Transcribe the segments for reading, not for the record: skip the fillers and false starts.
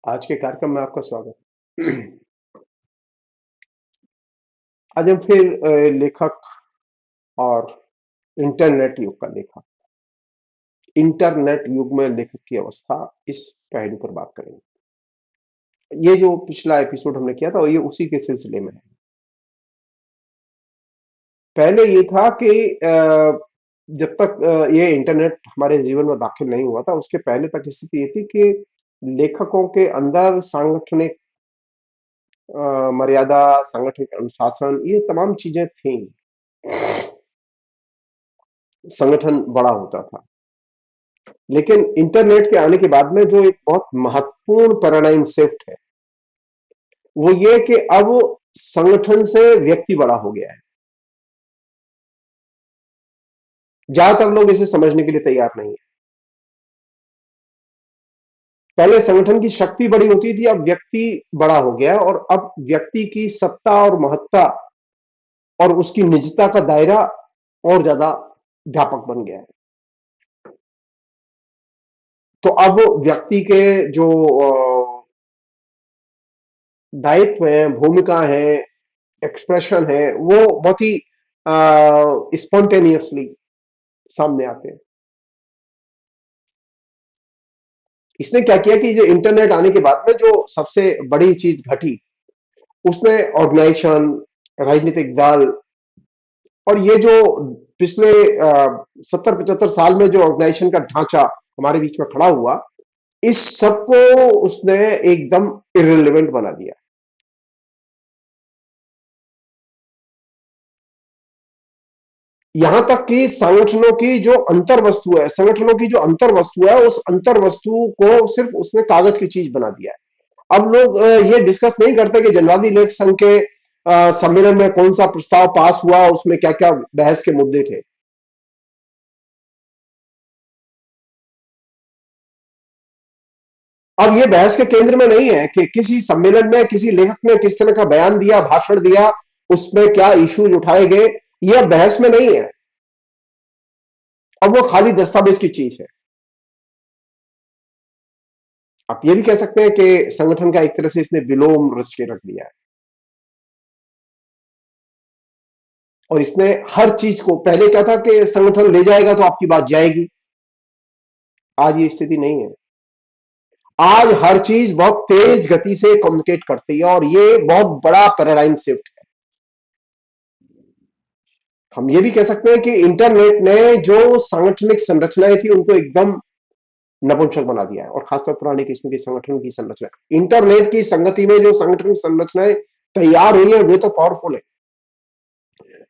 आज के कार्यक्रम में आपका स्वागत। आज हम फिर लेखक और इंटरनेट युग का लेखक, इंटरनेट युग में लेखक की अवस्था, इस पहलू पर बात करेंगे। ये जो पिछला एपिसोड हमने किया था ये उसी के सिलसिले में है। पहले ये था कि जब तक ये इंटरनेट हमारे जीवन में दाखिल नहीं हुआ था उसके पहले तक स्थिति ये थी कि लेखकों के अंदर सांगठनिक मर्यादा, सांगठनिक अनुशासन, ये तमाम चीजें थी। संगठन बड़ा होता था। लेकिन इंटरनेट के आने के बाद में जो एक बहुत महत्वपूर्ण पैराडाइम शिफ्ट है वो ये कि अब संगठन से व्यक्ति बड़ा हो गया है। ज्यादातर लोग इसे समझने के लिए तैयार नहीं है। पहले संगठन की शक्ति बड़ी होती थी, अब व्यक्ति बड़ा हो गया और अब व्यक्ति की सत्ता और महत्ता और उसकी निजता का दायरा और ज्यादा व्यापक बन गया है। तो अब व्यक्ति के जो दायित्व है, भूमिका है, एक्सप्रेशन है, वो बहुत ही स्पॉन्टेनियसली सामने आते हैं। इसने क्या किया कि जो इंटरनेट आने के बाद में जो सबसे बड़ी चीज घटी उसने ऑर्गेनाइजेशन, राजनीतिक दल और ये जो पिछले 70-75 साल में जो ऑर्गेनाइजेशन का ढांचा हमारे बीच में खड़ा हुआ, इस सबको उसने एकदम इररिलेवेंट बना दिया। यहां तक कि संगठनों की जो अंतर वस्तु है उस अंतर वस्तु को सिर्फ उसने कागज की चीज बना दिया है। अब लोग ये डिस्कस नहीं करते कि जनवादी लेख संघ के सम्मेलन में कौन सा प्रस्ताव पास हुआ, उसमें क्या क्या बहस के मुद्दे थे। अब ये बहस के केंद्र में नहीं है कि किसी सम्मेलन में किसी लेखक ने किस तरह का बयान दिया, भाषण दिया, उसमें क्या इश्यूज उठाए गए, यह बहस में नहीं है। अब वो खाली दस्तावेज की चीज है। आप ये भी कह सकते हैं कि संगठन का एक तरह से इसने विलोम रच के रख दिया है और इसने हर चीज को, पहले क्या था कि संगठन ले जाएगा तो आपकी बात जाएगी, आज ये स्थिति नहीं है। आज हर चीज बहुत तेज गति से कम्युनिकेट करती है और ये बहुत बड़ा पैराडाइम शिफ्ट है। हम ये भी कह सकते हैं कि इंटरनेट ने जो सांगठनिक संरचनाएं थी उनको एकदम नपुंसक बना दिया है और खासतौर पुरानी किस्म की संगठन की संरचना, इंटरनेट की संगति में जो संगठनिक संरचनाएं तैयार हुई है वे तो पावरफुल है,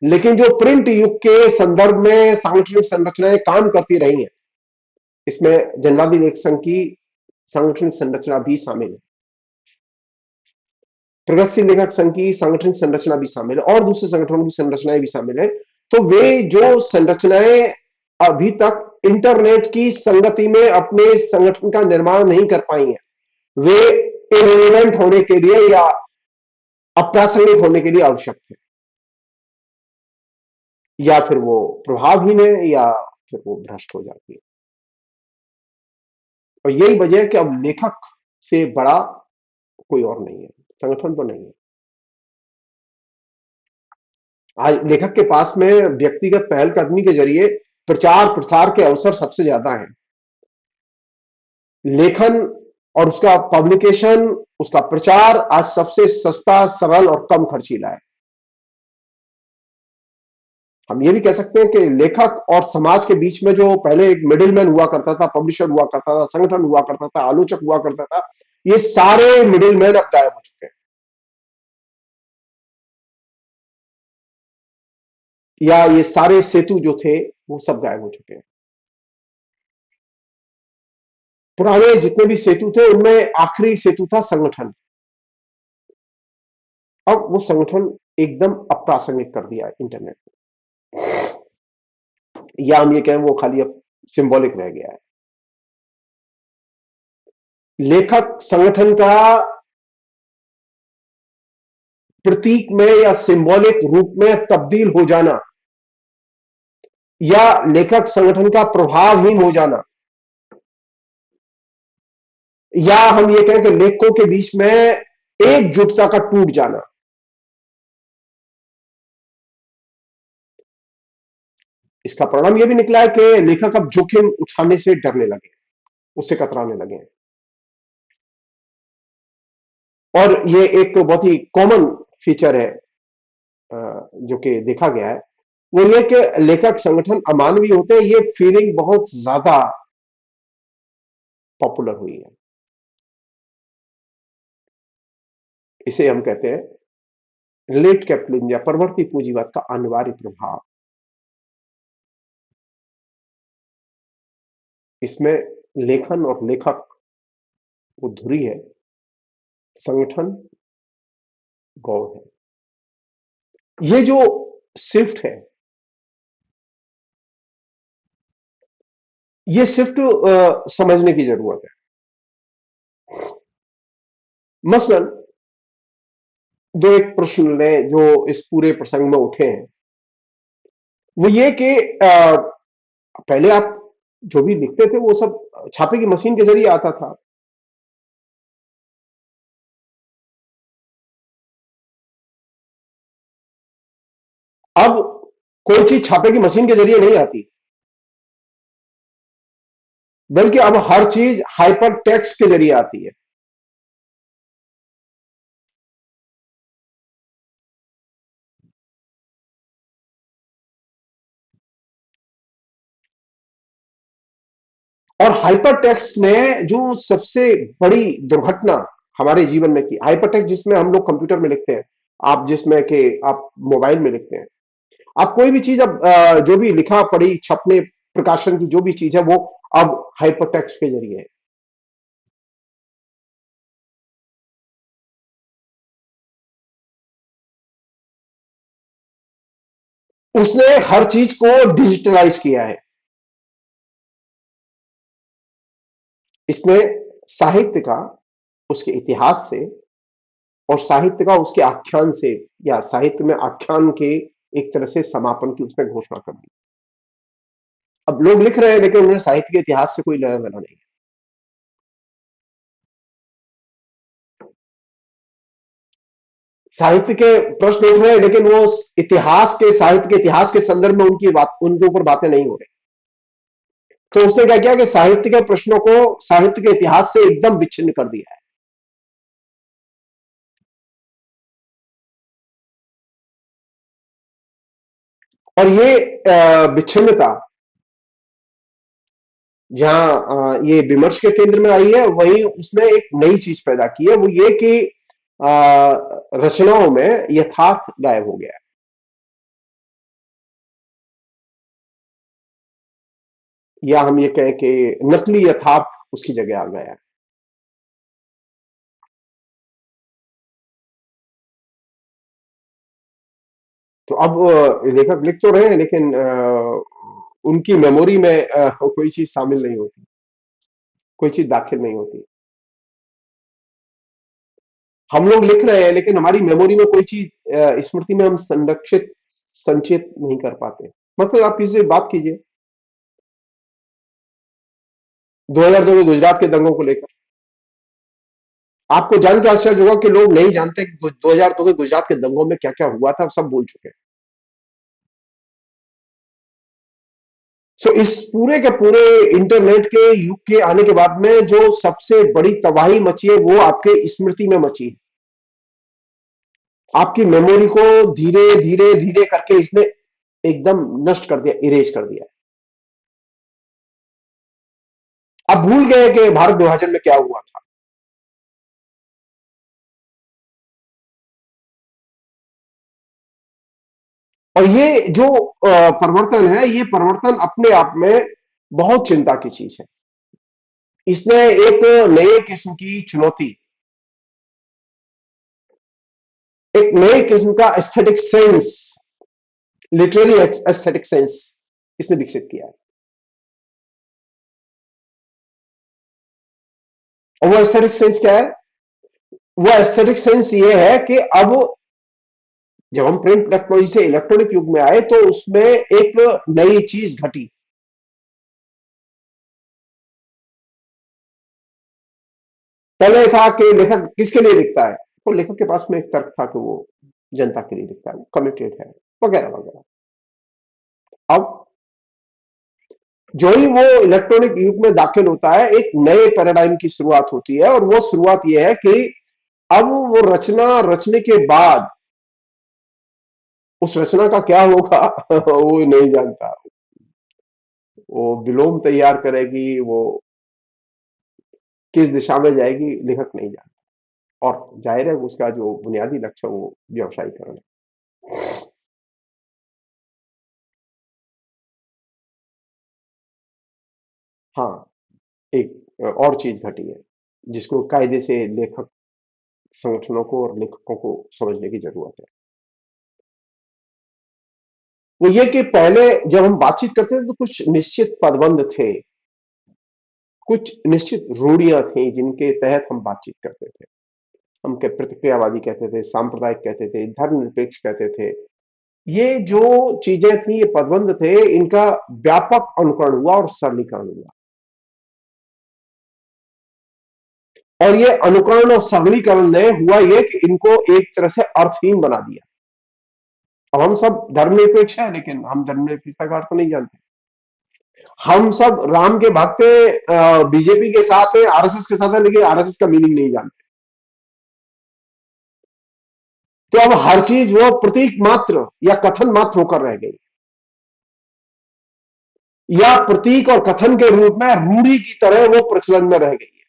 लेकिन जो प्रिंट युग के संदर्भ में सांगठनिक संरचनाएं काम करती रही हैं, इसमें जनवादी लेख संघ की सांगठनिक संरचना भी शामिल है, प्रगतिशील लेखक संघ की सांगठनिक संरचना भी शामिल है और दूसरे संगठनों की संरचनाएं भी शामिल है। तो वे जो संरचनाएं अभी तक इंटरनेट की संगति में अपने संगठन का निर्माण नहीं कर पाई हैं, वे इरेलेवेंट होने के लिए या अप्रासंगिक होने के लिए आवश्यक है, या फिर वो प्रभावहीन है या फिर वो भ्रष्ट हो जाती है। और यही वजह है कि अब लेखक से बड़ा कोई और नहीं है, संगठन तो नहीं है। आज लेखक के पास में व्यक्तिगत पहलकदमी के जरिए प्रचार प्रसार के अवसर सबसे ज्यादा हैं। लेखन और उसका पब्लिकेशन, उसका प्रचार आज सबसे सस्ता, सरल और कम खर्चीला है। हम ये भी कह सकते हैं कि लेखक और समाज के बीच में जो पहले एक मिडिलमैन हुआ करता था, पब्लिशर हुआ करता था, संगठन हुआ करता था, आलोचक हुआ करता था, ये सारे मिडिलमैन अब गायब हो चुके हैं या ये सारे सेतु जो थे वो सब गायब हो चुके हैं। पुराने जितने भी सेतु थे उनमें आखिरी सेतु था संगठन। अब वो संगठन एकदम अप्रासंगिक कर दिया है इंटरनेट ने। या हम ये कहें वो खाली अब सिंबॉलिक रह गया है। लेखक संगठन का प्रतीक में या सिंबॉलिक रूप में तब्दील हो जाना या लेखक संगठन का प्रभावहीन हो जाना, या हम ये कहें कि लेखकों के बीच में एकजुटता का टूट जाना। इसका परिणाम यह भी निकला है कि लेखक अब जोखिम उठाने से डरने लगे, उससे कतराने लगे हैं। और ये एक बहुत ही कॉमन फीचर है जो कि देखा गया है, वो ये कि लेखक संगठन अमानवीय होते हैं, ये फीलिंग बहुत ज्यादा पॉपुलर हुई है। इसे हम कहते हैं लेट कैपिटलिज्म या परवर्ती पूंजीवाद का अनिवार्य प्रभाव। इसमें लेखन और लेखक वो धुरी है, संगठन गौण है। ये जो शिफ्ट है, ये शिफ्ट समझने की जरूरत है। मसलन दो एक प्रश्न ने जो इस पूरे प्रसंग में उठे हैं, वो ये कि पहले आप जो भी लिखते थे वो सब छापे की मशीन के जरिए आता था। अब कोई चीज छापे की मशीन के जरिए नहीं आती, बल्कि अब हर चीज हाइपर टेक्स्ट के जरिए आती है। और हाइपर टेक्स्ट ने जो सबसे बड़ी दुर्घटना हमारे जीवन में की, हाइपर टेक्स्ट जिसमें हम लोग कंप्यूटर में लिखते हैं, आप जिसमें कि आप मोबाइल में लिखते हैं, आप कोई भी चीज अब जो भी लिखा पढ़ी छपने प्रकाशन की जो भी चीज है वो अब हाइपर टेक्स्ट के जरिए है। उसने हर चीज को डिजिटलाइज किया है। इसने साहित्य का उसके इतिहास से और साहित्य का उसके आख्यान से, या साहित्य में आख्यान के एक तरह से समापन की उसने घोषणा कर दी। अब लोग लिख रहे हैं लेकिन उन्हें साहित्य के इतिहास से कोई लेना देना नहीं है। साहित्य के प्रश्न उठ रहे हैं लेकिन वो इतिहास के, साहित्य के इतिहास के संदर्भ में उनकी बात, उनके ऊपर बातें नहीं हो रही। तो उसने क्या किया कि साहित्य के प्रश्नों को साहित्य के इतिहास से एकदम विच्छिन्न कर दिया है। और ये विच्छिन्नता जहां ये विमर्श के केंद्र में आई है, वहीं उसने एक नई चीज पैदा की है, वो ये कि रचनाओं में यथार्थ गायब हो गया है। या हम ये कहें कि नकली यथार्थ उसकी जगह आ गया है। तो अब लेखक लिख तो रहे हैं लेकिन उनकी मेमोरी में कोई चीज शामिल नहीं होती, कोई चीज दाखिल नहीं होती। हम लोग लिख रहे हैं लेकिन हमारी मेमोरी में कोई चीज स्मृति में हम संरक्षित संचित नहीं कर पाते। मतलब आप किसी से बात कीजिए 2002 के गुजरात के दंगों को लेकर, आपको जान के आश्चर्य होगा कि लोग नहीं जानते कि 2002 के गुजरात के दंगों में क्या क्या हुआ था, सब भूल चुके हैं। तो इस पूरे के पूरे इंटरनेट के युग के आने के बाद में जो सबसे बड़ी तबाही मची है वो आपके स्मृति में मची है। आपकी मेमोरी को धीरे धीरे धीरे करके इसने एकदम नष्ट कर दिया, इरेज कर दिया। अब भूल गए कि भारत विभाजन में क्या हुआ था। और ये जो परिवर्तन है, ये परिवर्तन अपने आप में बहुत चिंता की चीज है। इसने एक नए किस्म की चुनौती, एक नए किस्म का aesthetic sense, literally aesthetic sense इसने विकसित किया है। और वो एस्थेटिक सेंस क्या है? वो एस्थेटिक सेंस ये है कि अब जब हम प्रिंट टेक्नोलॉजी से इलेक्ट्रॉनिक युग में आए तो उसमें एक नई चीज घटी। पहले था कि लेखक किसके लिए लिखता है, तो लेखक के पास में एक तर्क था कि वो जनता के लिए लिखता है, वो कमिटेड है, वगैरह वगैरह। अब जो ही वो इलेक्ट्रॉनिक युग में दाखिल होता है, एक नए पैराडाइम की शुरुआत होती है, और वो शुरुआत ये है कि अब वो रचना रचने के बाद उस रचना का क्या होगा वो नहीं जानता। वो विलोम तैयार करेगी, वो किस दिशा में जाएगी, लेखक नहीं जानता। और जाहिर है उसका जो बुनियादी लक्ष्य है वो व्यवसायीकरण है। हाँ, एक और चीज घटी है जिसको कायदे से लेखक संगठनों को और लेखकों को समझने की जरूरत है। वो ये कि पहले जब हम बातचीत करते थे तो कुछ निश्चित पदबंध थे, कुछ निश्चित रूढ़ियां थी जिनके तहत हम बातचीत करते थे। हम क्या प्रतिक्रियावादी कहते थे, सांप्रदायिक कहते थे, धर्मनिरपेक्ष कहते थे। ये जो चीजें थी, ये पदबंध थे, इनका व्यापक अनुकरण हुआ और सरलीकरण हुआ। और ये अनुकरण और सरलीकरण ने हुआ ये कि इनको एक तरह से अर्थहीन बना दिया। अब हम सब धर्मनिरपेक्ष हैं, लेकिन हम धर्मनिरपेक्षता का अर्थ नहीं जानते। हम सब राम के भक्त बीजेपी के साथ है, आरएसएस के साथ है, लेकिन आरएसएस का मीनिंग नहीं जानते। तो अब हर चीज वो प्रतीक मात्र या कथन मात्र होकर रह गई, या प्रतीक और कथन के रूप में रूढ़ी की तरह वो प्रचलन में रह गई है।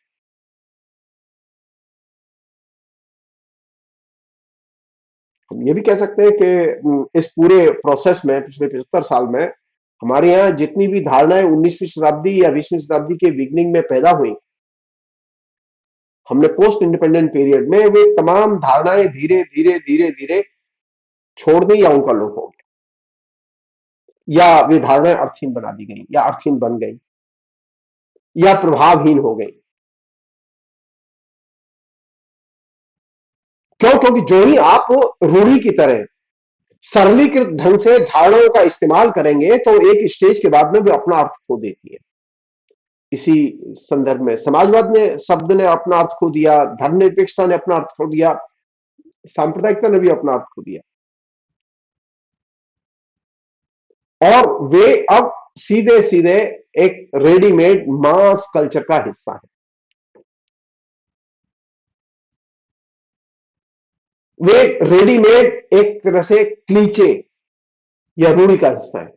हम ये भी कह सकते हैं कि इस पूरे प्रोसेस में पिछले 75 साल में हमारे यहाँ जितनी भी धारणाएं 19वीं शताब्दी या 20वीं शताब्दी के बिगनिंग में पैदा हुई, हमने पोस्ट इंडिपेंडेंट पीरियड में वे तमाम धारणाएं धीरे धीरे धीरे धीरे छोड़ दी, या उनका लोप हो गया, या वे धारणाएं अर्थहीन बना दी गई, या अर्थहीन बन गई, या प्रभावहीन हो गई। क्यों? क्योंकि जो ही आप रूढ़ी की तरह सरलीकृत ढंग से धारणाओं का इस्तेमाल करेंगे तो एक स्टेज के बाद में भी अपना अर्थ खो देती है। इसी संदर्भ में समाजवाद ने शब्द ने अपना अर्थ खो दिया, धर्मनिरपेक्षता ने अपना अर्थ खो दिया, सांप्रदायिकता ने भी अपना अर्थ खो दिया, और वे अब सीधे सीधे एक रेडीमेड मास कल्चर का हिस्सा है। वे रेडीमेड एक तरह से क्लीचे या रूढ़ी का हिस्सा है।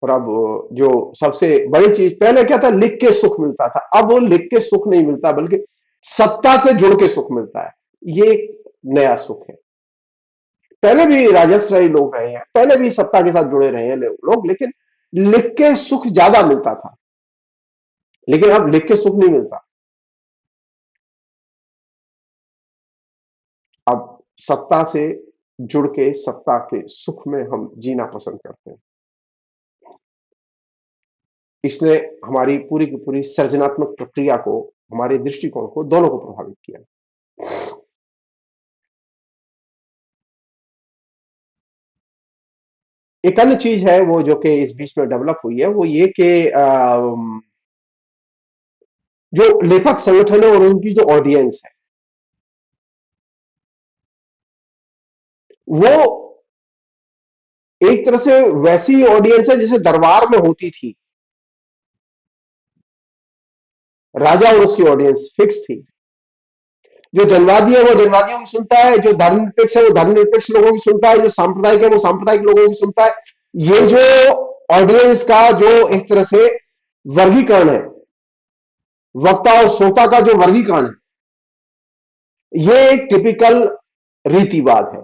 और अब जो सबसे बड़ी चीज, पहले क्या था, लिख के सुख मिलता था, अब वो लिख के सुख नहीं मिलता, बल्कि सत्ता से जुड़ के सुख मिलता है। ये एक नया सुख है। पहले भी राजस्व लोग रहे हैं, पहले भी सत्ता के साथ जुड़े रहे हैं लोग, लेकिन लिख के सुख ज्यादा मिलता था, लेकिन अब लिख के सुख नहीं मिलता। अब सत्ता से जुड़ के सत्ता के सुख में हम जीना पसंद करते हैं। इसने हमारी पूरी की पूरी सृजनात्मक प्रक्रिया को, हमारे दृष्टिकोण को, दोनों को प्रभावित किया। एक अन्य चीज है वो जो कि इस बीच में डेवलप हुई है, वो ये कि जो लेखक संगठन है और उनकी जो ऑडियंस है, वो एक तरह से वैसी ऑडियंस है जैसे दरबार में होती थी। राजा और उसकी ऑडियंस फिक्स थी। जो जनवादी है वो जनवादियों की सुनता है, जो धर्मनिरपेक्ष है वो धर्मनिरपेक्ष लोगों की सुनता है, जो सांप्रदायिक है वो सांप्रदायिक लोगों की सुनता है। ये जो ऑडियंस का जो एक तरह से वर्गीकरण है, वक्ता और श्रोता का जो वर्गीकरण है, ये एक टिपिकल रीतिवाद है।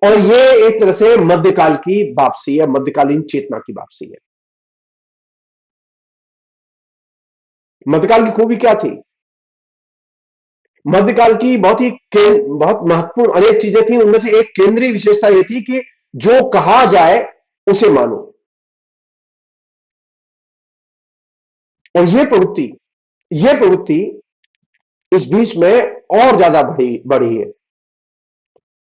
और ये एक तरह से मध्यकाल की वापसी है, मध्यकालीन चेतना की वापसी है। मध्यकाल की खूबी क्या थी? मध्यकाल की बहुत महत्वपूर्ण अनेक चीजें थी, उनमें से एक केंद्रीय विशेषता यह थी कि जो कहा जाए उसे मानो। और ये प्रवृत्ति इस बीच में और ज्यादा बढ़ी बढ़ी है।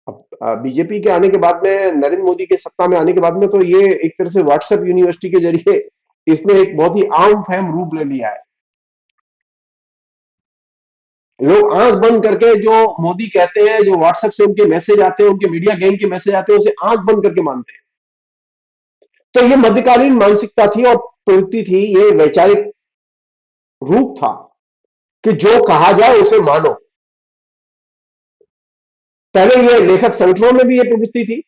अब बीजेपी के आने के बाद में, नरेंद्र मोदी के सत्ता में आने के बाद में, तो ये एक तरह से व्हाट्सएप यूनिवर्सिटी के जरिए इसने एक बहुत ही आम फैम रूप ले लिया है। लोग आंख बंद करके जो मोदी कहते हैं, जो व्हाट्सएप से उनके मैसेज आते हैं, उनके मीडिया गैंग के मैसेज आते हैं, उसे आंख बंद करके मानते हैं। तो ये मध्यकालीन मानसिकता थी और प्रवृत्ति थी, ये वैचारिक रूप था कि जो कहा जाए उसे मानो। पहले ये लेखक संगठनों में भी ये प्रवृत्ति थी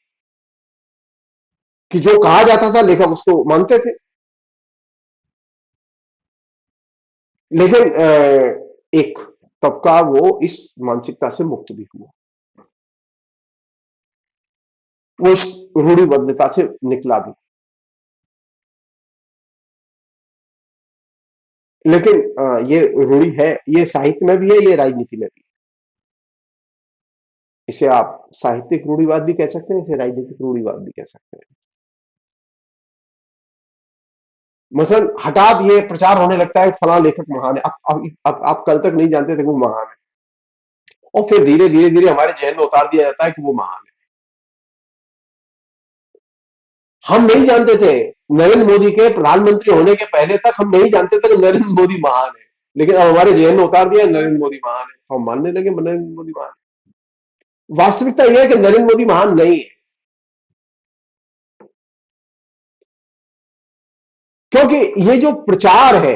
कि जो कहा जाता था लेखक उसको मानते थे। लेकिन एक तबका वो इस मानसिकता से मुक्त भी हुआ, वो इस रूढ़िबद्धता से निकला भी। लेकिन ये रूढ़ी है, ये साहित्य में भी है, ये राजनीति में भी है। इसे आप साहित्यिक रूढ़िवाद भी कह सकते हैं, इसे राजनीतिक रूढ़िवाद भी कह सकते हैं। मसलन हठात ये प्रचार होने लगता है फला लेखक महान है। आप कल तक नहीं जानते थे वो महान है, और फिर धीरे धीरे धीरे हमारे जहन में उतार दिया जाता है कि वो महान है। हम नहीं जानते थे, नरेंद्र मोदी के प्रधानमंत्री होने के पहले तक हम नहीं जानते थे कि नरेंद्र मोदी महान है। लेकिन अब हमारे जहन में उतार दिया नरेंद्र मोदी महान है, तो हम मानने लगे नरेंद्र मोदी महान है। वास्तविकता यह है कि नरेंद्र मोदी महान नहीं है, क्योंकि ये जो प्रचार है,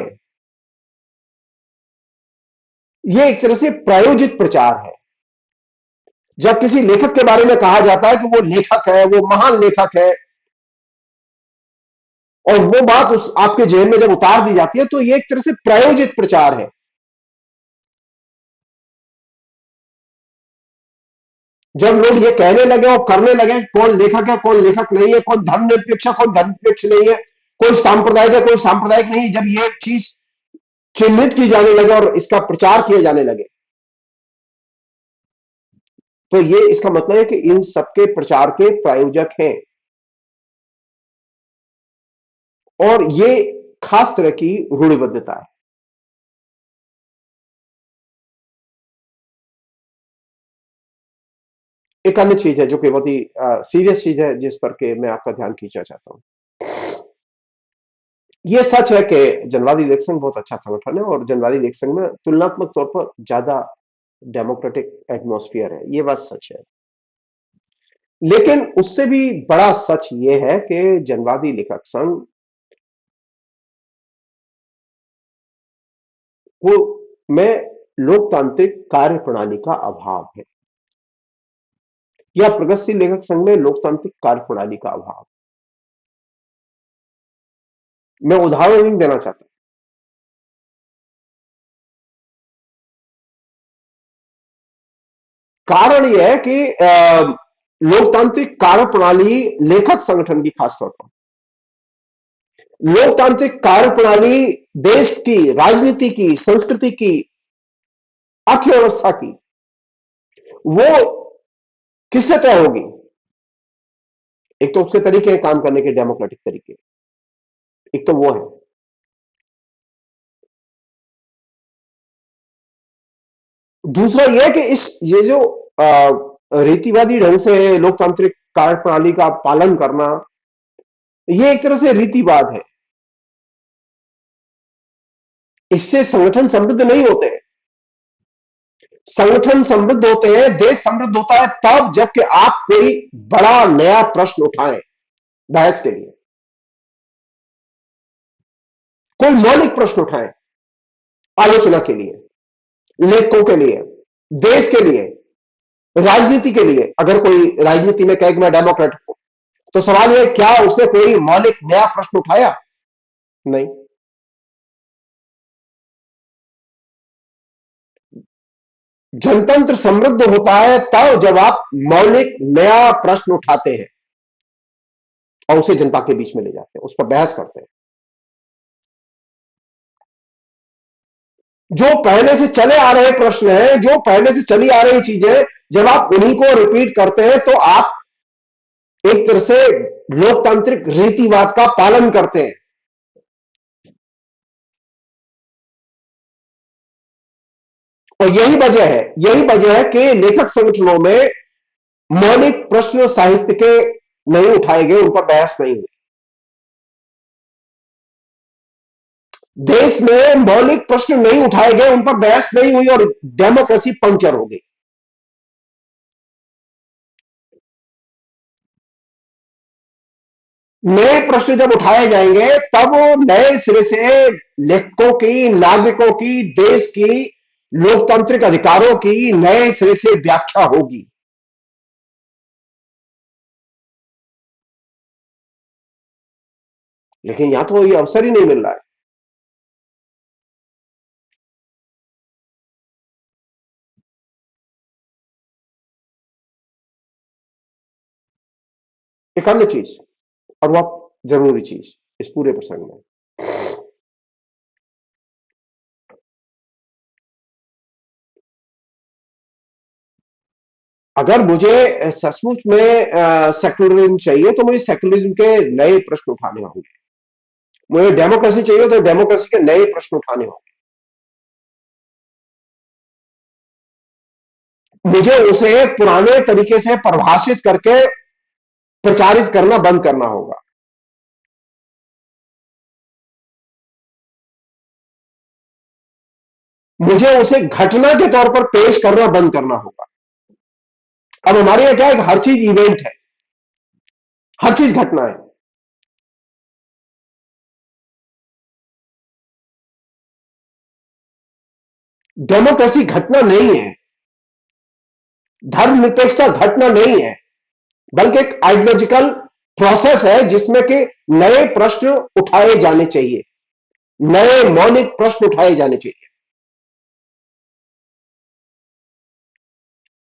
ये एक तरह से प्रायोजित प्रचार है। जब किसी लेखक के बारे में कहा जाता है कि वो लेखक है, वो महान लेखक है, और वो बात उस आपके जेहन में जब उतार दी जाती है, तो ये एक तरह से प्रायोजित प्रचार है। जब लोग ये कहने लगे और करने लगे कौन लेखक है, कौन लेखक नहीं है, कौन धर्मनिरपेक्ष है, कौन धर्मनिरपेक्ष नहीं है, कोई सांप्रदायिक है, कोई सांप्रदायिक नहीं, जब ये चीज चिन्हित की जाने लगे और इसका प्रचार किए जाने लगे, तो ये इसका मतलब है कि इन सबके प्रचार के प्रायोजक हैं। और ये खास तरह की रूढ़िबद्धता है। एक अन्य चीज है जो कि बहुत ही सीरियस चीज है, जिस पर के मैं आपका ध्यान खींचना चाहता हूं। ये सच है कि जनवादी लेख संघ बहुत अच्छा संगठन है, और जनवादी लेख संघ में तुलनात्मक तौर पर ज्यादा डेमोक्रेटिक एटमॉस्फेयर है, ये बात सच है। लेकिन उससे भी बड़ा सच ये है कि जनवादी लेखक संघ को में लोकतांत्रिक कार्य प्रणाली का अभाव है, या प्रगतिशील लेखक संघ में लोकतांत्रिक कार्य प्रणाली का अभाव। मैं उदाहरण नहीं देना चाहता। कारण यह है कि लोकतांत्रिक कार्य प्रणाली लेखक संगठन की खासतौर पर, लोकतांत्रिक कार्य प्रणाली देश की राजनीति की, संस्कृति की, अर्थव्यवस्था की, वो किससे तय होगी? एक तो उसके तरीके हैं काम करने के, डेमोक्रेटिक तरीके, एक तो वो है। दूसरा यह है कि ये जो रीतिवादी ढंग से लोकतांत्रिक कार्य प्रणाली का पालन करना, ये एक तरह से रीतिवाद है। इससे संगठन समृद्ध नहीं होते हैं। संगठन समृद्ध होते हैं, देश समृद्ध होता है तब जबकि आप कोई बड़ा नया प्रश्न उठाएं बहस के लिए, कोई मौलिक प्रश्न उठाएं आलोचना के लिए, लेखकों के लिए, देश के लिए, राजनीति के लिए। अगर कोई राजनीति में कहे कि मैं डेमोक्रेट हूं, तो सवाल यह, क्या उसने कोई मौलिक नया प्रश्न उठाया? नहीं। जनतंत्र समृद्ध होता है तब जब आप मौलिक नया प्रश्न उठाते हैं और उसे जनता के बीच में ले जाते हैं, उस पर बहस करते हैं। जो पहले से चले आ रहे प्रश्न हैं, जो पहले से चली आ रही चीजें, जब आप उन्हीं को रिपीट करते हैं तो आप एक तरह से लोकतांत्रिक रीतिवाद का पालन करते हैं। और यही वजह है कि लेखक संगठनों में मौलिक प्रश्न साहित्य के नहीं उठाए गए, उन पर बहस नहीं हुई। देश में मौलिक प्रश्न नहीं उठाए गए, उन पर बहस नहीं हुई और डेमोक्रेसी पंक्चर हो गई। नए प्रश्न जब उठाए जाएंगे तब नए सिरे से लेखकों की, नागरिकों की, देश की लोकतांत्रिक अधिकारों की नए सिरे से व्याख्या होगी। लेकिन यहां तो ये अवसर ही नहीं मिल रहा है। एक अन्य चीज, और वह जरूरी चीज इस पूरे प्रसंग में, अगर मुझे सचमुच में सेक्युलरिज्म चाहिए तो मुझे सेक्युलरिज्म के नए प्रश्न उठाने होंगे। मुझे डेमोक्रेसी चाहिए तो डेमोक्रेसी के नए प्रश्न उठाने होंगे। मुझे उसे पुराने तरीके से परिभाषित करके प्रचारित करना बंद करना होगा। मुझे उसे घटना के तौर पर पेश करना बंद करना होगा। अब हमारे यहां क्या है कि हर चीज इवेंट है, हर चीज घटना है। डेमोक्रेसी घटना नहीं है, धर्मनिरपेक्षता घटना नहीं है, बल्कि एक आइडियोलॉजिकल प्रोसेस है जिसमें कि नए प्रश्न उठाए जाने चाहिए, नए मौलिक प्रश्न उठाए जाने चाहिए।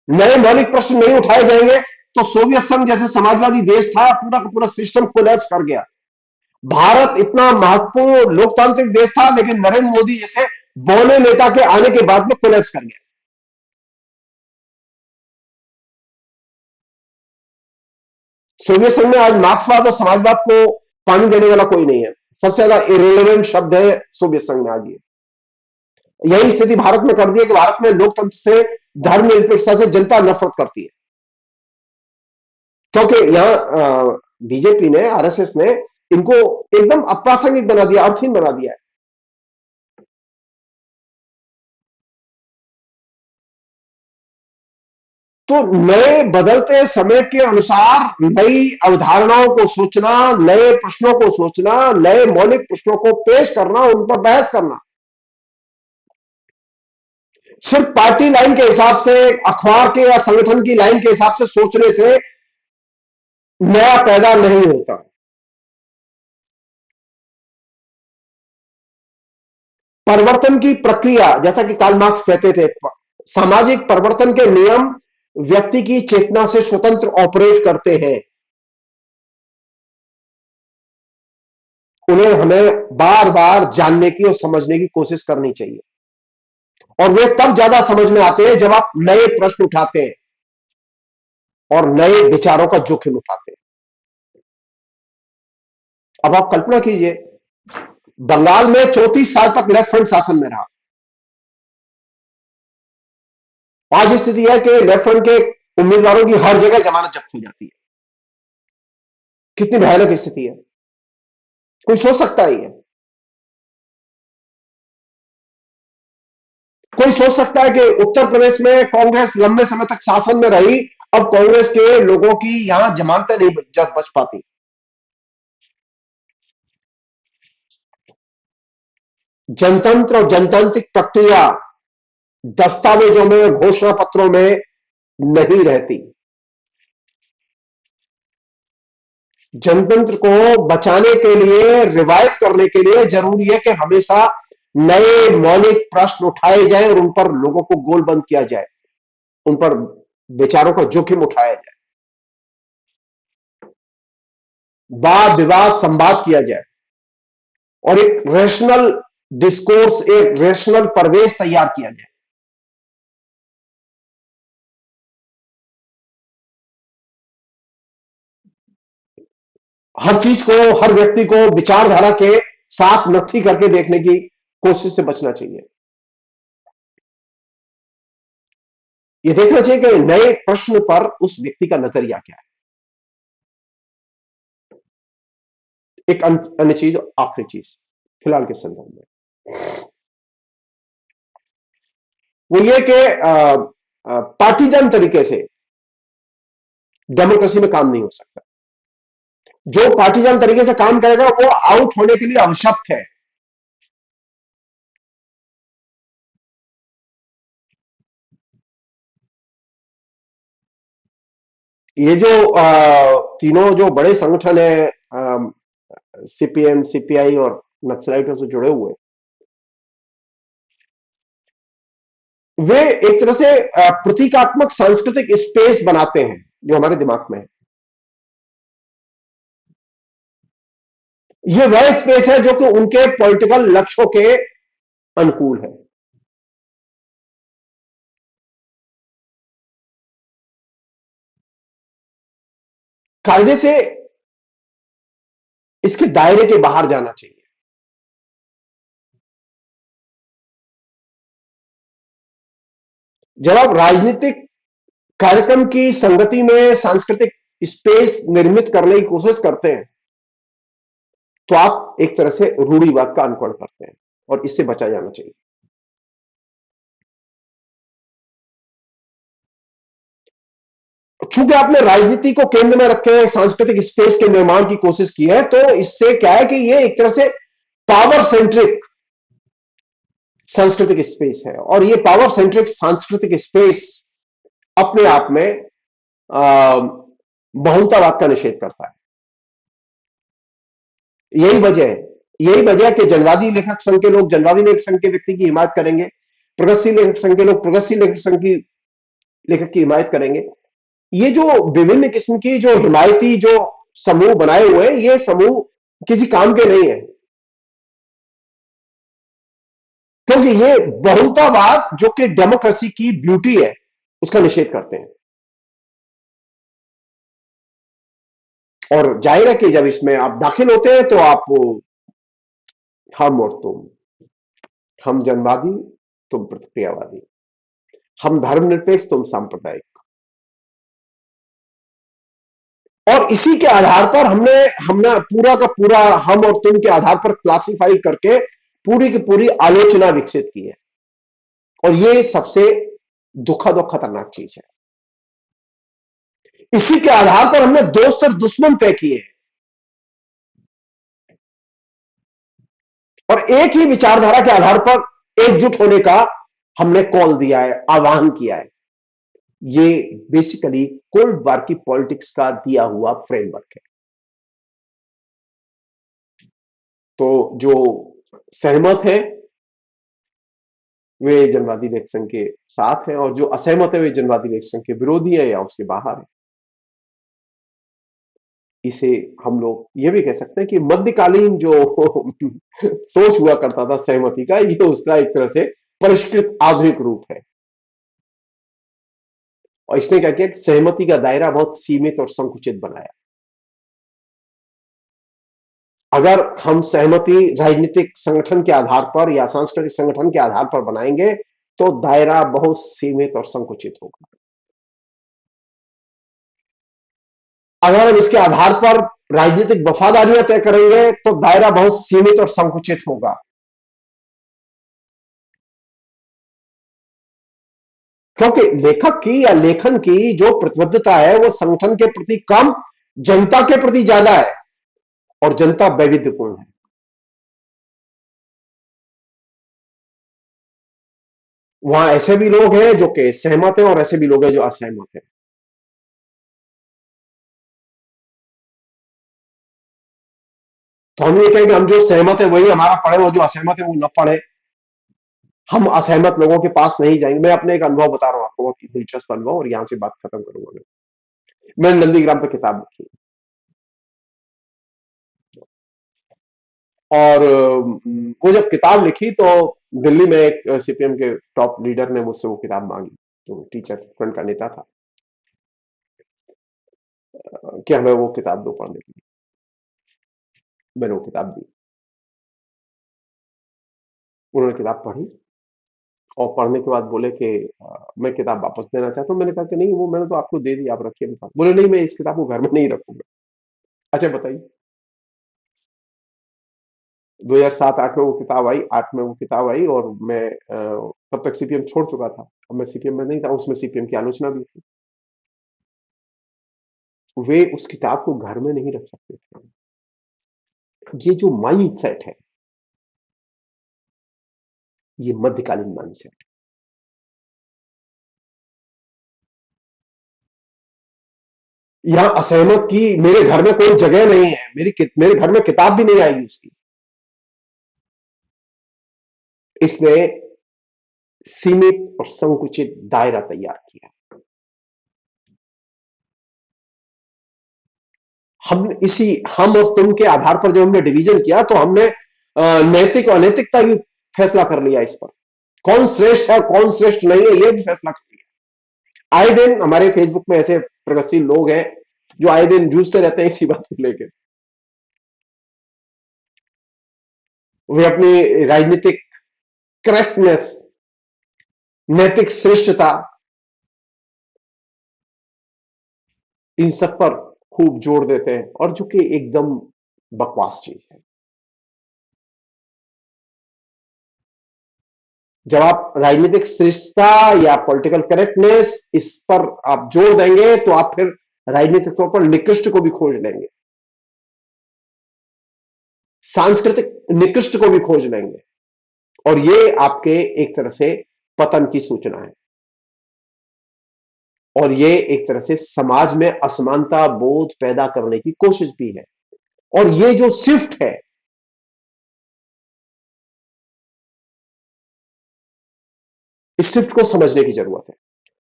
नए मौलिक प्रश्न नहीं उठाए जाएंगे तो सोवियत संघ जैसे समाजवादी देश था, पूरा का पूरा सिस्टम कोलैप्स कर गया। भारत इतना महत्वपूर्ण लोकतांत्रिक देश था, लेकिन नरेंद्र मोदी जैसे बौने नेता के आने के बाद में कोलैप्स कर गया। सोवियत संघ में आज मार्क्सवाद और समाजवाद को पानी देने वाला कोई नहीं है। सबसे ज्यादा इरेलीवेंट शब्द है सोवियत संघ में आज ये। यही स्थिति भारत में कर दी है कि भारत में लोकतंत्र से, धर्मनिरपेक्षता से जनता नफरत करती है, क्योंकि यहां बीजेपी ने, आरएसएस ने इनको एकदम अप्रासंगिक बना दिया, अर्थहीन बना दिया है। तो नए बदलते समय के अनुसार नई अवधारणाओं को सोचना, नए प्रश्नों को सोचना, नए मौलिक प्रश्नों को पेश करना, उन पर बहस करना, सिर्फ पार्टी लाइन के हिसाब से, अखबार के या संगठन की लाइन के हिसाब से सोचने से नया पैदा नहीं होता। परिवर्तन की प्रक्रिया, जैसा कि कार्ल मार्क्स कहते थे, सामाजिक परिवर्तन के नियम व्यक्ति की चेतना से स्वतंत्र ऑपरेट करते हैं। उन्हें हमें बार बार जानने की और समझने की कोशिश करनी चाहिए, और वे तब ज्यादा समझ में आते हैं जब आप नए प्रश्न उठाते हैं और नए विचारों का जोखिम उठाते हैं। अब आप कल्पना कीजिए, बंगाल में 34 साल तक लेफ्ट फ्रंट शासन में रहा। आज स्थिति है कि लेफ्ट फ्रंट के उम्मीदवारों की हर जगह जमानत जब्त हो जाती है। कितनी भयानक स्थिति है, कोई सोच सकता है ये? कोई सोच सकता है कि उत्तर प्रदेश में कांग्रेस लंबे समय तक शासन में रही, अब कांग्रेस के लोगों की यहां जमानतें नहीं बच पाती? जनतंत्र और जनतांत्रिक प्रक्रिया दस्तावेजों में, घोषणा पत्रों में नहीं रहती। जनतंत्र को बचाने के लिए, रिवाइव करने के लिए जरूरी है कि हमेशा नए मौलिक प्रश्न उठाए जाएं और उन पर लोगों को गोलबंद किया जाए, उन पर विचारों का जोखिम उठाया जाए, वाद विवाद संवाद किया जाए, और एक रेशनल डिस्कोर्स, एक रेशनल परिवेश तैयार किया जाए। हर चीज को, हर व्यक्ति को विचारधारा के साथ नत्थी करके देखने की कोशिश से बचना चाहिए। ये देखना चाहिए कि नए प्रश्न पर उस व्यक्ति का नजरिया क्या है। एक अन्य चीज, आखिरी चीज फिलहाल के संदर्भ में, वो ये कि पार्टीजन तरीके से डेमोक्रेसी में काम नहीं हो सकता। जो पार्टीजन तरीके से काम करेगा वो आउट होने के लिए अवशक्त है। ये जो तीनों जो बड़े संगठन है, सीपीएम, सीपीआई और नक्सलाइटों से जुड़े हुए, वे एक तरह से प्रतीकात्मक सांस्कृतिक स्पेस बनाते हैं जो हमारे दिमाग में है। ये वह स्पेस है जो कि उनके पॉलिटिकल लक्ष्यों के अनुकूल है। कायदे से इसके दायरे के बाहर जाना चाहिए। जब आप राजनीतिक कार्यक्रम की संगति में सांस्कृतिक स्पेस निर्मित करने की कोशिश करते हैं, तो आप एक तरह से रूढ़िवाद का अनुकरण करते हैं, और इससे बचा जाना चाहिए। चूंकि आपने राजनीति को केंद्र में रखे सांस्कृतिक स्पेस के निर्माण की कोशिश की है, तो इससे क्या है कि ये एक तरह से पावर सेंट्रिक सांस्कृतिक स्पेस है, और ये पावर सेंट्रिक सांस्कृतिक स्पेस अपने आप में बहुलतावाद का निषेध करता है। यही वजह है, यही वजह है कि जनवादी लेखक संघ के लोग जनवादी लेखक संघ के व्यक्ति की हिमायत करेंगे, प्रगतिशील लेखक संघ के लोग प्रगतिशील लेखक संघ की लेखक की हिमायत करेंगे। ये जो विभिन्न किस्म की जो हिमायती जो समूह बनाए हुए हैं, ये समूह किसी काम के नहीं है, क्योंकि ये बहुलतावाद जो कि डेमोक्रेसी की ब्यूटी है उसका निषेध करते हैं। और जाहिर है कि जब इसमें आप दाखिल होते हैं तो आप हम और तुम, हम जनवादी तुम प्रतिक्रियावादी, हम धर्मनिरपेक्ष तुम सांप्रदायिक, और इसी के आधार पर हमने हमने पूरा का पूरा हम और तुम के आधार पर क्लासिफाई करके पूरी की पूरी आलोचना विकसित की है। और ये सबसे दुखद और खतरनाक चीज है। इसी के आधार पर हमने दोस्त और दुश्मन तय किए हैं, और एक ही विचारधारा के आधार पर एकजुट होने का हमने कॉल दिया है, आह्वान किया है। ये बेसिकली कोल्ड वार की पॉलिटिक्स का दिया हुआ फ्रेमवर्क है। तो जो सहमत है वे जनवादी लेखक संघ के साथ हैं, और जो असहमत है वे जनवादी लेखक संघ के विरोधी है या उसके बाहर है। इसे हम लोग ये भी कह सकते हैं कि मध्यकालीन जो सोच हुआ करता था सहमति का, ये उसका एक तरह से परिष्कृत आधुनिक रूप है। और इसने क्या किया कि सहमति का दायरा बहुत सीमित और संकुचित बनाया। अगर हम सहमति राजनीतिक संगठन के आधार पर या सांस्कृतिक संगठन के आधार पर बनाएंगे तो दायरा बहुत सीमित और संकुचित होगा। अगर हम इसके आधार पर राजनीतिक वफादारियां तय करेंगे तो दायरा बहुत सीमित और संकुचित होगा। क्योंकि लेखक की या लेखन की जो प्रतिबद्धता है वो संगठन के प्रति कम, जनता के प्रति ज्यादा है, और जनता वैविध्यपूर्ण है। वहां ऐसे भी लोग हैं जो कि सहमत हैं और ऐसे भी लोग हैं जो असहमत हैं। तो हम ये कहें कि हम जो सहमत है वही हमारा पढ़े, और जो असहमत है वो न पढ़े। हम असहमत लोगों के पास नहीं जाएंगे। मैं अपने एक अनुभव बता रहा हूं आपको, बहुत ही दिलचस्प अनुभव, और यहां से बात खत्म करूंगा। मैंने नंदीग्राम पे किताब लिखी, और वो जब किताब लिखी तो दिल्ली में एक सीपीएम के टॉप लीडर ने मुझसे वो किताब मांगी, जो टीचर फ्रंट का नेता था, कि हमें वो किताब दो पढ़ने के लिए। मैंने वो किताब दी, उन्होंने किताब पढ़ी, और पढ़ने के बाद बोले कि मैं किताब वापस देना चाहता हूँ। मैंने कहा कि नहीं, वो मैंने तो आपको दे दी, आप रखिए अपने पास। बोले नहीं, मैं इस किताब को घर में नहीं रखूंगा। अच्छा बताइए, 2007-8 में वो किताब आई, 8 में वो किताब आई, और मैं तब तक सीपीएम छोड़ चुका था। अब मैं सीपीएम में नहीं था, उसमें सीपीएम की आलोचना भी थी। वे उस किताब को घर में नहीं रख सकते थे। ये जो माइंड सेट है, ये मध्यकालीन माइंड सेट। यहां असहमत की मेरे घर में कोई जगह नहीं है, मेरे घर में किताब भी नहीं आएगी उसकी। इसने सीमित और संकुचित दायरा तैयार किया। हम और तुम के आधार पर जो हमने डिवीजन किया, तो हमने नैतिक और अनैतिकता भी फैसला कर लिया इस पर। कौन श्रेष्ठ है कौन श्रेष्ठ नहीं है, यह भी फैसला कर लिया। आए दिन हमारे फेसबुक में ऐसे प्रगतिशील लोग हैं जो आए दिन जूझते रहते हैं इसी बात को लेकर। वे अपनी राजनीतिक करेक्टनेस, नैतिक श्रेष्ठता, इन सब पर खूब जोर देते हैं, और जो कि एकदम बकवास चीज है। जब आप राजनीतिक श्रेष्ठता या पॉलिटिकल करेक्टनेस इस पर आप जोर देंगे, तो आप फिर राजनीतिक तौर पर निकृष्ट को भी खोज लेंगे, सांस्कृतिक निकृष्ट को भी खोज लेंगे, और ये आपके एक तरह से पतन की सूचना है। और ये एक तरह से समाज में असमानता बोध पैदा करने की कोशिश भी है। और ये जो शिफ्ट है, इस शिफ्ट को समझने की जरूरत है।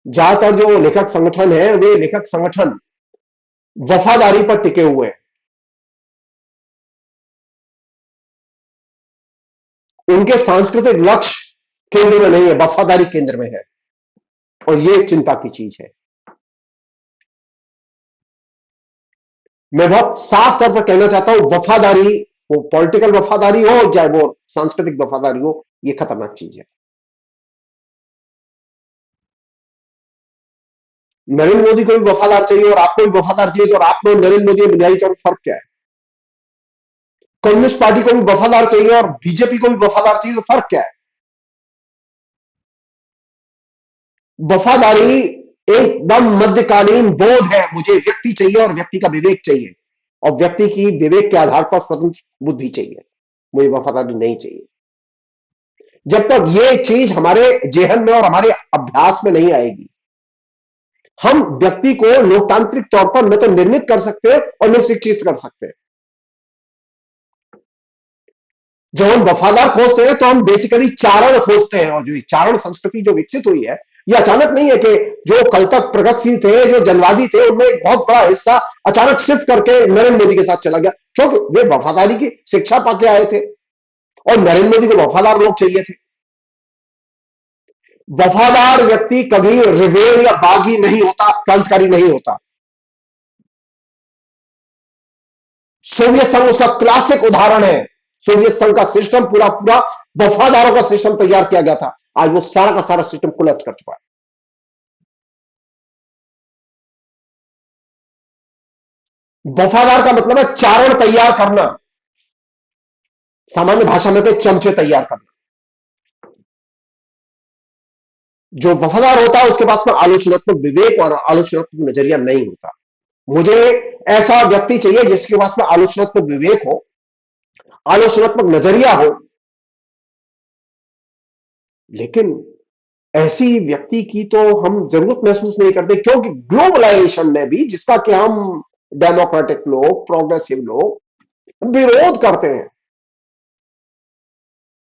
ज्यादातर जो लेखक संगठन है, वे लेखक संगठन वफादारी पर टिके हुए हैं। उनके सांस्कृतिक लक्ष्य केंद्र में नहीं है, वफादारी केंद्र में है। और ये एक चिंता की चीज है। मैं बहुत साफ तौर पर कहना चाहता हूं, वफादारी, वो पॉलिटिकल वफादारी हो चाहे वो सांस्कृतिक वफादारी हो, ये खतरनाक चीज है। नरेंद्र मोदी को भी वफादार चाहिए और आपको भी वफादार चाहिए, तो आप में नरेंद्र मोदी में बुनियादी तौर पर फर्क क्या है? कम्युनिस्ट पार्टी को भी वफादार चाहिए और बीजेपी को भी वफादार चाहिए, तो फर्क क्या है? वफादारी एकदम मध्यकालीन बोध है। मुझे व्यक्ति चाहिए और व्यक्ति का विवेक चाहिए, और व्यक्ति की विवेक के आधार पर स्वतंत्र बुद्धि चाहिए। मुझे वफादारी नहीं चाहिए। जब तक ये चीज हमारे जेहन में और हमारे अभ्यास में नहीं आएगी, हम व्यक्ति को लोकतांत्रिक तौर पर न तो निर्मित कर सकते हैं और न शिक्षित कर सकते हैं। जब हम वफादार खोजते हैं, तो हम बेसिकली चारण खोजते हैं, और जो चारण संस्कृति जो विकसित हुई है, ये अचानक नहीं है कि जो कल तक प्रगतिशील थे, जो जनवादी थे, उनमें एक बहुत बड़ा हिस्सा अचानक शिफ्ट करके नरेंद्र मोदी के साथ चला गया, क्योंकि वे वफादारी की शिक्षा पाके आए थे, और नरेंद्र मोदी को वफादार लोग चाहिए थे। वफादार व्यक्ति कभी रिबेल या बागी नहीं होता, क्रांतिकारी नहीं होता। सोवियत संघ उसका क्लासिक उदाहरण है। सोवियत संघ का सिस्टम पूरा पूरा वफादारों का सिस्टम तैयार किया गया था। आज वो सारा का सारा सिस्टम कोलैप्स कर चुका है। वफादार का मतलब है चारण तैयार करना, सामान्य भाषा में कहते चमचे तैयार करना। जो वफादार होता है, उसके पास में आलोचनात्मक विवेक और आलोचनात्मक नजरिया नहीं होता। मुझे ऐसा व्यक्ति चाहिए जिसके पास में आलोचनात्मक विवेक हो, आलोचनात्मक नजरिया हो, लेकिन ऐसी व्यक्ति की तो हम जरूरत महसूस नहीं करते, क्योंकि ग्लोबलाइजेशन ने भी, जिसका कि हम डेमोक्रेटिक लोग, प्रोग्रेसिव लोग विरोध करते हैं,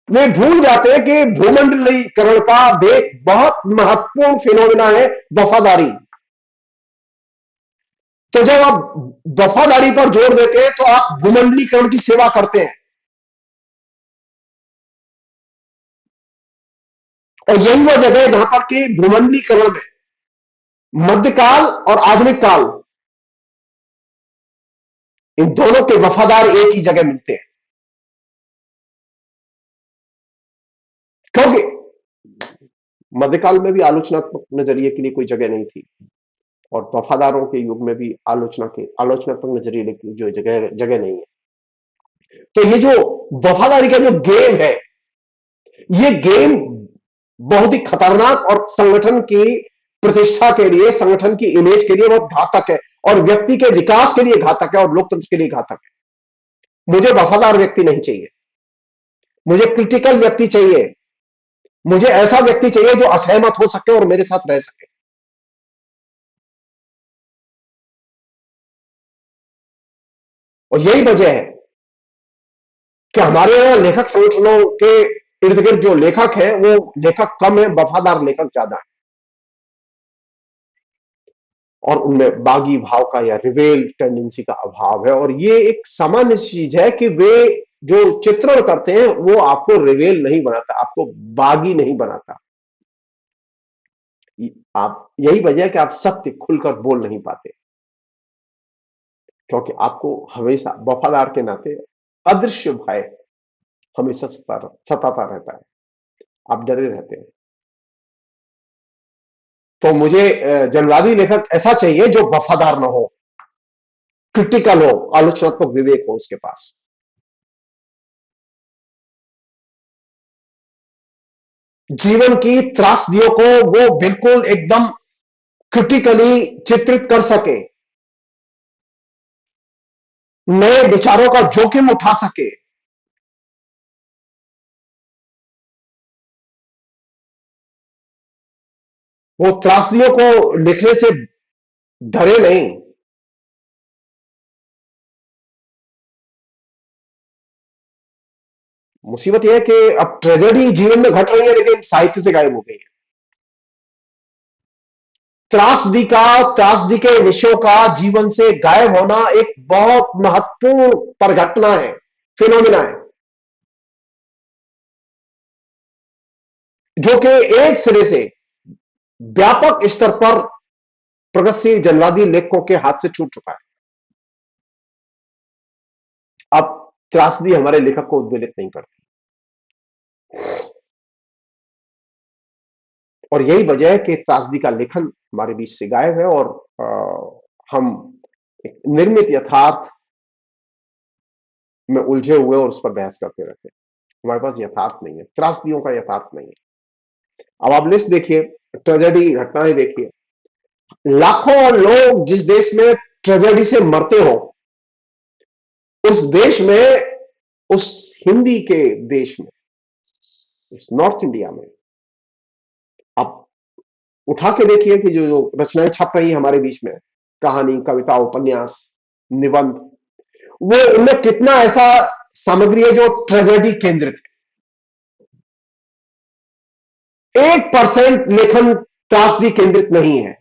वे भूल जाते हैं कि भूमंडलीकरण का एक बहुत महत्वपूर्ण फिनोमिना है वफादारी। तो जब आप वफादारी पर जोर देते हैं, तो आप भूमंडलीकरण की सेवा करते हैं। और यही वह जगह है जहां पर कि भूमंडलीकरण में मध्यकाल और आधुनिक काल, इन दोनों के वफादार एक ही जगह मिलते हैं। क्योंकि मध्यकाल में भी आलोचनात्मक नजरिए के लिए कोई जगह नहीं थी, और वफादारों के युग में भी आलोचनात्मक नजरिए की जो जगह जगह नहीं है। तो ये जो वफादारी का जो गेम है, ये गेम बहुत ही खतरनाक और संगठन की प्रतिष्ठा के लिए, संगठन की इमेज के लिए बहुत घातक है, और व्यक्ति के विकास के लिए घातक है, और लोकतंत्र के लिए घातक है। मुझे वफादार व्यक्ति नहीं चाहिए, मुझे क्रिटिकल व्यक्ति चाहिए, मुझे ऐसा व्यक्ति चाहिए जो असहमत हो सके और मेरे साथ रह सके। और यही वजह है कि हमारे यहां लेखक संगठनों के इर्द गिर्द जो लेखक है, वो लेखक कम है, वफादार लेखक ज्यादा है, और उनमें बागी भाव का या रिवेल टेंडेंसी का अभाव है। और ये एक सामान्य चीज है कि वे जो चित्रण करते हैं वो आपको रिवेल नहीं बनाता, आपको बागी नहीं बनाता। आप, यही वजह है कि आप सत्य खुलकर बोल नहीं पाते, क्योंकि आपको हमेशा वफादार के नाते अदृश्य भय हमेशा सताता रहता है, आप डरे रहते हैं। तो मुझे जनवादी लेखक ऐसा चाहिए जो वफादार ना हो, क्रिटिकल हो, आलोचनात्मक विवेक हो उसके पास। जीवन की त्रासदियों को वो बिल्कुल एकदम क्रिटिकली चित्रित कर सके, नए विचारों का जोखिम उठा सके, वो त्रासदियों को लिखने से डरे नहीं। मुसीबत यह है कि अब ट्रेजेडी जीवन में घट रही है, लेकिन साहित्य से गायब हो गई है। त्रासदी के विषयों का जीवन से गायब होना एक बहुत महत्वपूर्ण परिघटना है, फिनोमिना है, जो कि एक सिरे से व्यापक स्तर पर प्रगतिशील जनवादी लेखकों के हाथ से छूट चुका है। अब त्रासदी हमारे लेखक को उद्वेलित नहीं करती, और यही वजह है कि त्रासदी का लेखन हमारे बीच से गायब है, और हम एक निर्मित यथार्थ में उलझे हुए और उस पर बहस करते रहते हैं। हमारे पास यथार्थ नहीं है, त्रासदियों का यथार्थ नहीं है। अब आप लिस्ट देखिए, ट्रेजेडी घटनाएं देखिए, लाखों लोग जिस देश में ट्रेजेडी से मरते हो, उस देश में, उस हिंदी के देश में, इस नॉर्थ इंडिया में, आप उठा के देखिए कि जो जो रचनाएं छप रही हैं हमारे बीच में, कहानी, कविता, उपन्यास, निबंध, वो उनमें कितना ऐसा सामग्री है जो ट्रेजेडी केंद्रित है। 1% लेखन त्रासदी केंद्रित नहीं है।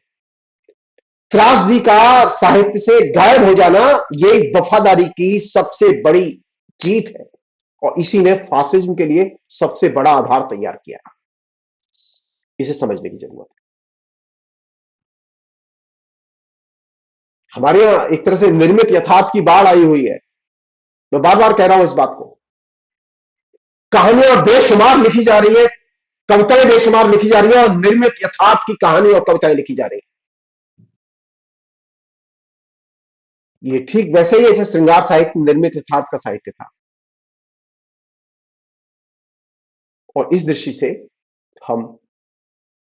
त्रासदी का साहित्य से गायब हो जाना, ये वफादारी की सबसे बड़ी जीत है, और इसी ने फासिज्म के लिए सबसे बड़ा आधार तैयार किया। इसे समझने की जरूरत है। हमारे यहां एक तरह से निर्मित यथार्थ की बाढ़ आई हुई है। मैं बार बार कह रहा हूं इस बात को। कहानियां बेशुमार लिखी जा रही है, कविताएं बेशुमार लिखी जा रही है, और निर्मित यथार्थ की कहानी और कविताएं लिखी जा रही है। ये ठीक वैसे ही है जैसे श्रृंगार साहित्य निर्मित यथार्थ का साहित्य था, और इस दृष्टि से हम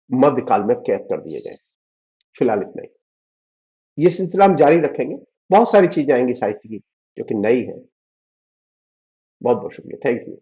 मध्यकाल में कैद कर दिए गए। फिलहाल इतना ही। ये सिलसिला हम जारी रखेंगे, बहुत सारी चीजें आएंगी साहित्य की जो कि नई है। बहुत बहुत शुक्रिया, थैंक यू।